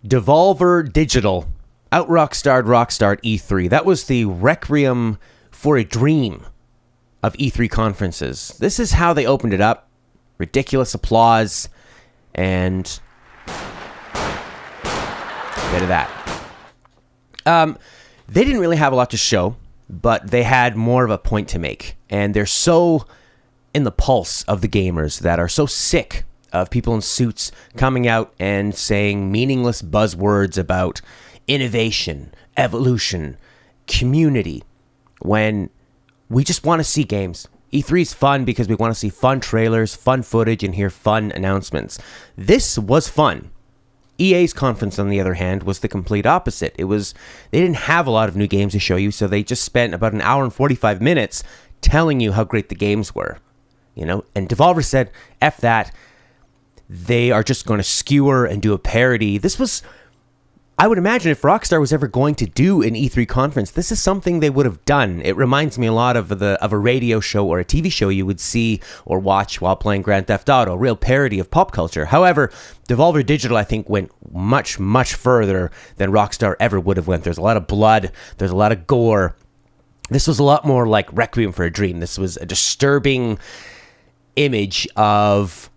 Devolver Digital out-rockstarred E3. That was the requiem for a dream of E3 conferences. This is how they opened it up. Ridiculous applause and a bit of that. They didn't really have a lot to show, but they had more of a point to make. And they're so in the pulse of the gamers that are so sick of people in suits coming out and saying meaningless buzzwords about innovation, evolution, community, when we just want to see games. E3 is fun because we want to see fun trailers, fun footage, and hear fun announcements. This was fun. EA's conference, on the other hand, was the complete opposite. They didn't have a lot of new games to show you, so they just spent about an hour and 45 minutes telling you how great the games were. And Devolver said, F that. They are just going to skewer and do a parody. This was, I would imagine, if Rockstar was ever going to do an E3 conference, this is something they would have done. It reminds me a lot of a radio show or a TV show you would see or watch while playing Grand Theft Auto, a real parody of pop culture. However, Devolver Digital, I think, went much, much further than Rockstar ever would have went. There's a lot of blood. There's a lot of gore. This was a lot more like Requiem for a Dream. This was a disturbing image of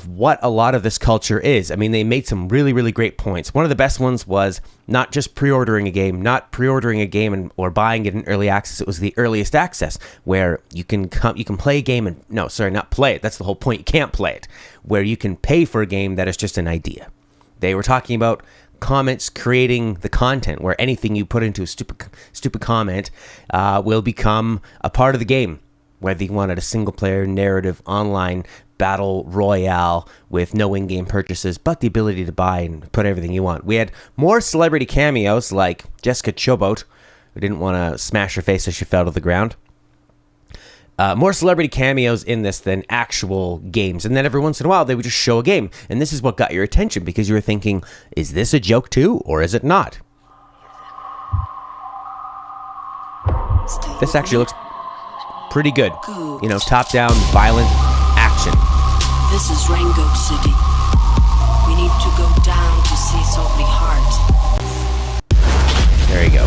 what a lot of this culture is. I mean, they made some really, really great points. One of the best ones was not just pre-ordering a game, or buying it in early access. It was the earliest access, where you can play a game and, no, sorry, not play it. That's the whole point. You can't play it. Where you can pay for a game that is just an idea. They were talking about comments creating the content, where anything you put into a stupid comment will become a part of the game. Whether you wanted a single-player narrative online battle royale with no in-game purchases, but the ability to buy and put everything you want. We had more celebrity cameos like Jessica Chobot, who didn't want to smash her face as she fell to the ground. More celebrity cameos in this than actual games. And then every once in a while, they would just show a game. And this is what got your attention, because you were thinking, is this a joke too, or is it not? This actually looks pretty good. Top-down, violent action. This is Rainbow City. We need to go down to see Salty Heart. There you go.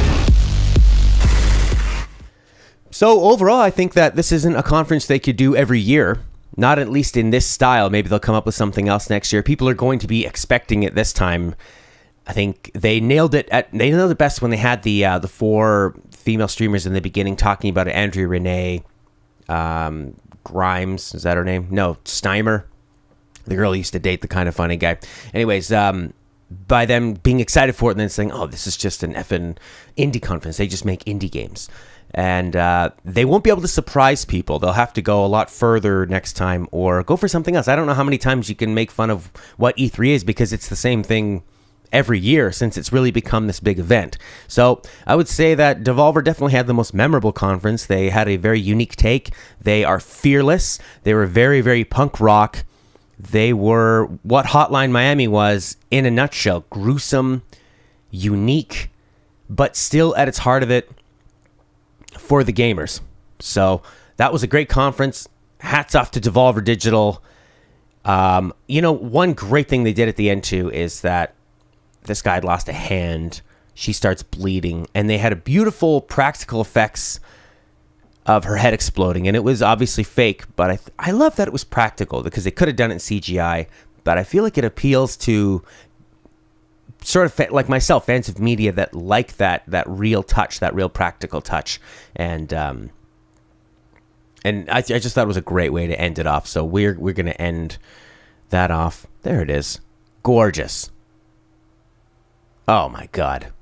So overall, I think that this isn't a conference they could do every year. Not at least in this style. Maybe they'll come up with something else next year. People are going to be expecting it this time. I think they nailed it. They nailed it best when they had the 4 female streamers in the beginning talking about it. Andrea Renee, Grimes, is that her name? No, Steimer. The girl used to date the kind of funny guy. Anyways, by them being excited for it and then saying, oh, this is just an effing indie conference. They just make indie games. And they won't be able to surprise people. They'll have to go a lot further next time or go for something else. I don't know how many times you can make fun of what E3 is, because it's the same thing every year since it's really become this big event. So I would say that Devolver definitely had the most memorable conference. They had a very unique take. They are fearless. They were very, very punk rock. They were what Hotline Miami was in a nutshell. Gruesome, unique, but still at its heart of it for the gamers. So that was a great conference. Hats off to Devolver Digital. One great thing they did at the end too is that this guy had lost a hand. She starts bleeding, and they had a beautiful practical effects of her head exploding, and it was obviously fake, but I love that it was practical, because they could have done it in CGI, but I feel like it appeals to sort of like myself, fans of media that like that real touch, that real practical touch, and I just thought it was a great way to end it off. So we're going to end that off. There it is. Gorgeous. Oh my God.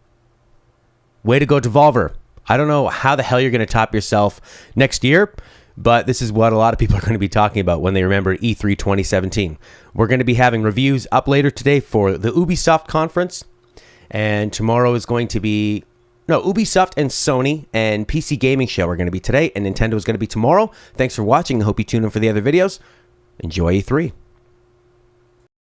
Way to go, Devolver. I don't know how the hell you're going to top yourself next year, but this is what a lot of people are going to be talking about when they remember E3 2017. We're going to be having reviews up later today for the Ubisoft conference, and tomorrow is going to be... No, Ubisoft and Sony and PC Gaming Show are going to be today, and Nintendo is going to be tomorrow. Thanks for watching. I hope you tune in for the other videos. Enjoy E3.